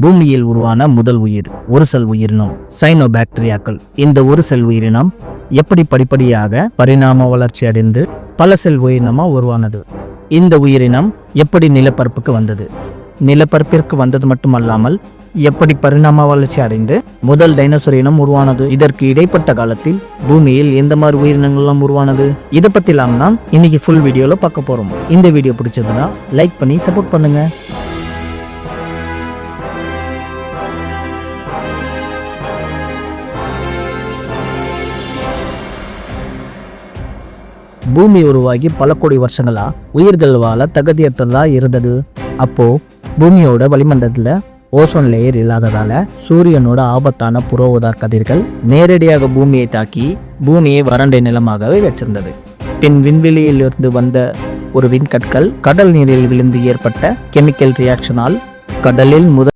பூமியில் உருவான முதல் உயிர் ஒரு செல் உயிரினம் சைனோபாக்டீரியாக்கள். இந்த ஒரு செல் உயிரினம் எப்படி படிப்படியாக பரிணாம வளர்ச்சி அடைந்து பல செல் உயிரினமா உருவானது? இந்த உயிரினம் எப்படி நிலப்பரப்புக்கு வந்தது? நிலப்பரப்பிற்கு வந்தது மட்டுமல்லாமல் எப்படி பரிணாம வளர்ச்சி அடைந்து முதல் டைனோசர் இனம் உருவானது? இதற்கு இடைப்பட்ட காலத்தில் பூமியில் எந்த மாதிரி உயிரினங்கள்லாம் உருவானது? இதை பத்திலாம் தான் இன்னைக்கு ஃபுல் வீடியோல பார்க்க போறோம். இந்த வீடியோ பிடிச்சதுன்னா லைக் பண்ணி சப்போர்ட் பண்ணுங்க. பூமி உருவாகி பல கோடி வருஷங்களா உயிர்கள் வாழ தகுதியற்றதா இருந்தது. அப்போ பூமியோட வளிமண்டலத்துல ஓசோன் லேயர் இல்லாததால சூரியனோட ஆபத்தான புற ஊதா கதிர்கள் நேரடியாக பூமியை தாக்கி பூமியை வறண்ட நிலமாகவே வச்சிருந்தது. பின் விண்வெளியில் இருந்து வந்த ஒரு விண்கற்கள் கடல் நீரில் விழுந்து ஏற்பட்ட கெமிக்கல் ரியாக்ஷனால் கடலில் முதல்